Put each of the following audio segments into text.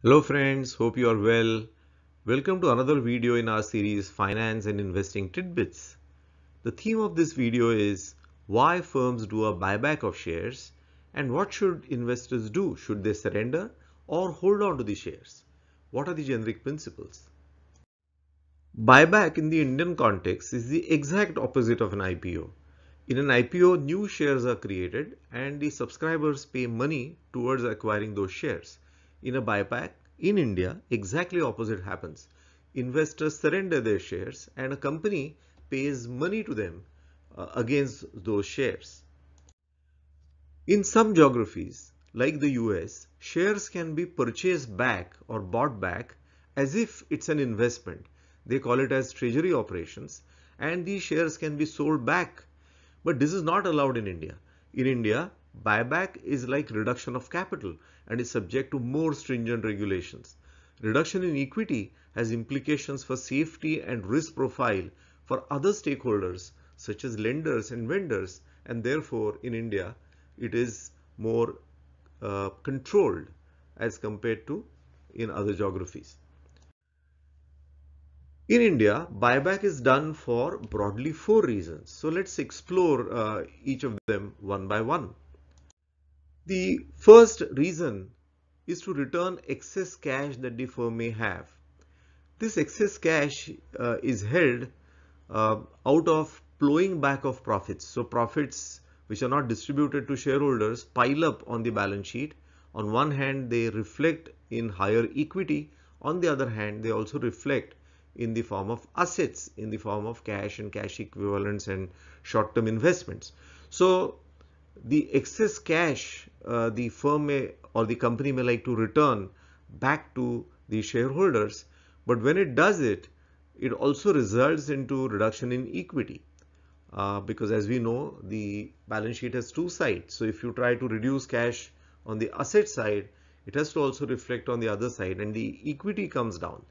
Hello friends, hope you are well. Welcome to another video in our series Finance and Investing Tidbits. The theme of this video is why firms do a buyback of shares and what should investors do? Should they surrender or hold on to the shares? What are the generic principles? Buyback in the Indian context is the exact opposite of an IPO. In an IPO, new shares are created and the subscribers pay money towards acquiring those shares. In a buyback, in India, exactly opposite happens. Investors surrender their shares and a company pays money to them against those shares. In some geographies, like the US, shares can be purchased back or bought back as if it's an investment. They call it as treasury operations, and these shares can be sold back. But this is not allowed in India. In India, buyback is like reduction of capital and is subject to more stringent regulations. Reduction in equity has implications for safety and risk profile for other stakeholders such as lenders and vendors, and therefore in India it is more controlled as compared to in other geographies. In India, buyback is done for broadly four reasons. So let's explore each of them one by one. The first reason is to return excess cash that the firm may have. This excess cash is held out of plowing back of profits. So profits which are not distributed to shareholders pile up on the balance sheet. On one hand, they reflect in higher equity. On the other hand, they also reflect in the form of assets, in the form of cash and cash equivalents and short-term investments. So the excess cash the firm may or the company may like to return back to the shareholders, but when it does it, it also results into reduction in equity because as we know, the balance sheet has two sides. So if you try to reduce cash on the asset side, it has to also reflect on the other side and the equity comes down.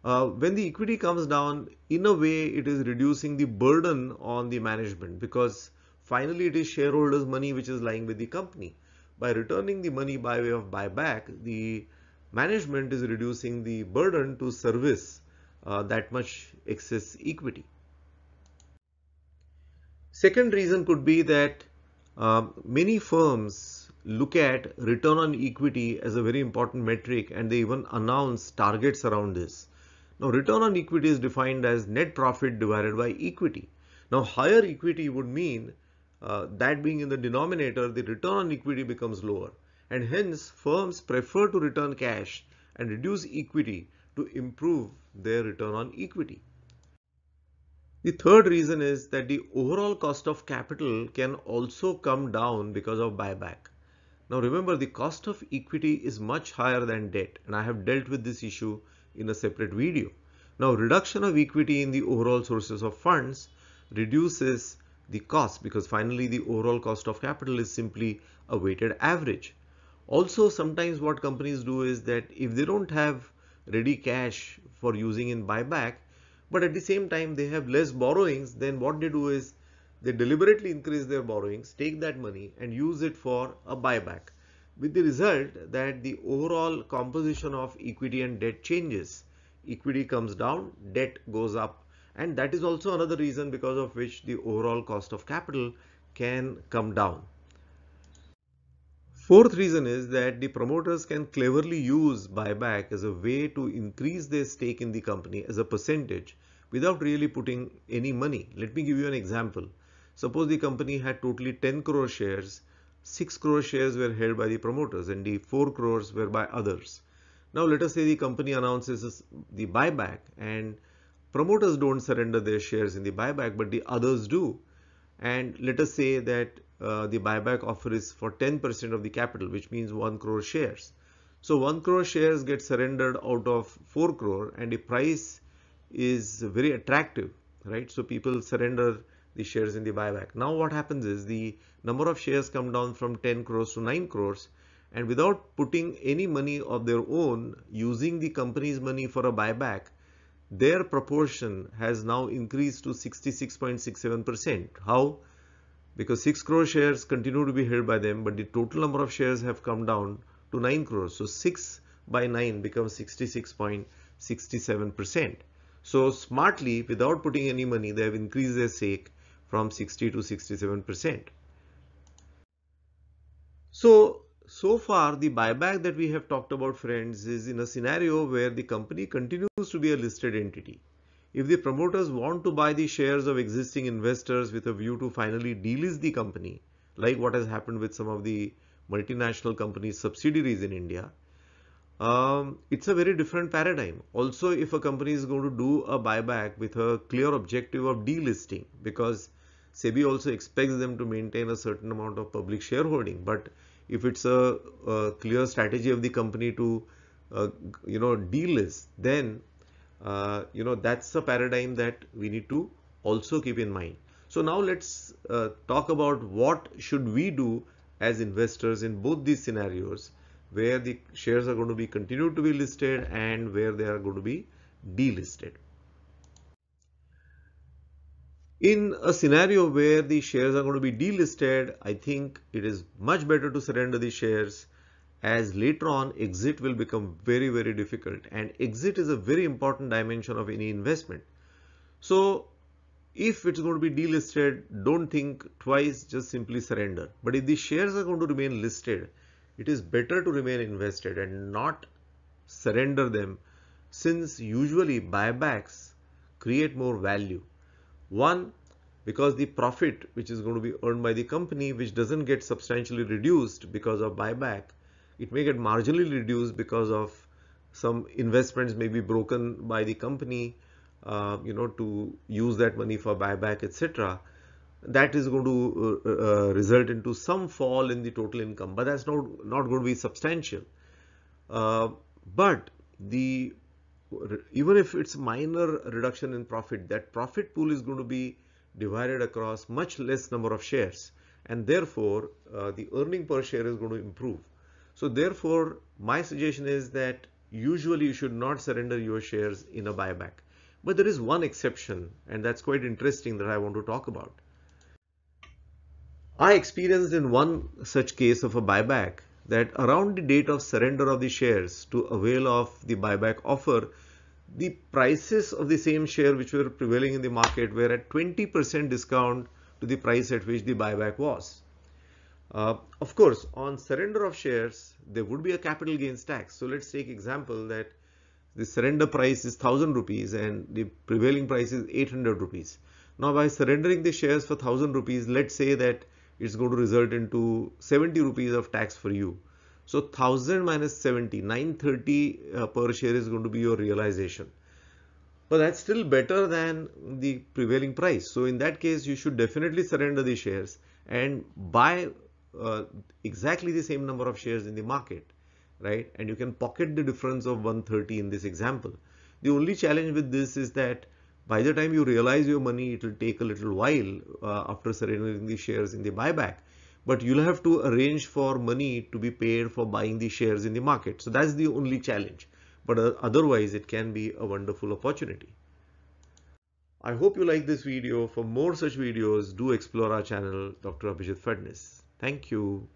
When the equity comes down, in a way, it is reducing the burden on the management because finally it is shareholders' money which is lying with the company. By returning the money by way of buyback, the management is reducing the burden to service that much excess equity. Second reason could be that many firms look at return on equity as a very important metric and they even announce targets around this. Now, return on equity is defined as net profit divided by equity. Now, higher equity would mean that being in the denominator, the return on equity becomes lower. And hence, firms prefer to return cash and reduce equity to improve their return on equity. The third reason is that the overall cost of capital can also come down because of buyback. Now remember, the cost of equity is much higher than debt, and I have dealt with this issue in a separate video. Now reduction of equity in the overall sources of funds reduces the cost because finally the overall cost of capital is simply a weighted average. Also, sometimes what companies do is that if they don't have ready cash for using in buyback, but at the same time they have less borrowings, then what they do is they deliberately increase their borrowings, take that money and use it for a buyback, with the result that the overall composition of equity and debt changes. Equity comes down, debt goes up, and that is also another reason because of which the overall cost of capital can come down. Fourth reason is that the promoters can cleverly use buyback as a way to increase their stake in the company as a percentage without really putting any money. Let me give you an example. Suppose the company had totally 10 crore shares, 6 crore shares were held by the promoters and the 4 crores were by others. Now let us say the company announces the buyback and promoters don't surrender their shares in the buyback but the others do, and let us say that the buyback offer is for 10% of the capital, which means 1 crore shares. So 1 crore shares get surrendered out of 4 crore and the price is very attractive, right? So people surrender the shares in the buyback. Now what happens is the number of shares come down from 10 crores to 9 crores, and without putting any money of their own, using the company's money for a buyback, their proportion has now increased to 66.67%. How? Because 6 crore shares continue to be held by them, but the total number of shares have come down to 9 crores. So 6 by 9 becomes 66.67%. So smartly, without putting any money, they have increased their stake from 60 to 67%. So far the buyback that we have talked about, friends, is in a scenario where the company continues to be a listed entity. If the promoters want to buy the shares of existing investors with a view to finally delist the company, like what has happened with some of the multinational companies' subsidiaries in India, it's a very different paradigm. Also, if a company is going to do a buyback with a clear objective of delisting, because SEBI also expects them to maintain a certain amount of public shareholding, but if it's a clear strategy of the company to delist, then that's a paradigm that we need to also keep in mind. So now let's talk about what should we do as investors in both these scenarios, where the shares are going to be continued to be listed and where they are going to be delisted. In a scenario where the shares are going to be delisted, I think it is much better to surrender the shares, as later on exit will become very, very difficult, and exit is a very important dimension of any investment. So if it's going to be delisted, don't think twice, just simply surrender. But if the shares are going to remain listed, it is better to remain invested and not surrender them, since usually buybacks create more value. One, because the profit which is going to be earned by the company, which doesn't get substantially reduced because of buyback, it may get marginally reduced because of some investments may be broken by the company, to use that money for buyback, etc. That is going to result into some fall in the total income, but that's not going to be substantial. But even if it's minor reduction in profit, that profit pool is going to be divided across much less number of shares, and therefore the earning per share is going to improve. So therefore my suggestion is that usually you should not surrender your shares in a buyback. But there is one exception, and that's quite interesting, that I want to talk about. I experienced in one such case of a buyback that around the date of surrender of the shares to avail of the buyback offer, the prices of the same share which were prevailing in the market were at 20% discount to the price at which the buyback was. Of course, on surrender of shares, there would be a capital gains tax. So let's take example that the surrender price is 1000 rupees and the prevailing price is 800 rupees. Now by surrendering the shares for 1000 rupees, let's say that it's going to result into 70 rupees of tax for you. So 1000 minus 70, 930 per share is going to be your realization. But that's still better than the prevailing price. So in that case, you should definitely surrender the shares and buy exactly the same number of shares in the market, right? And you can pocket the difference of 130 in this example. The only challenge with this is that by the time you realize your money, it will take a little while after surrendering the shares in the buyback. But you'll have to arrange for money to be paid for buying the shares in the market. So that's the only challenge. But otherwise, it can be a wonderful opportunity. I hope you like this video. For more such videos, do explore our channel, Dr. Abhijit Phadnis. Thank you.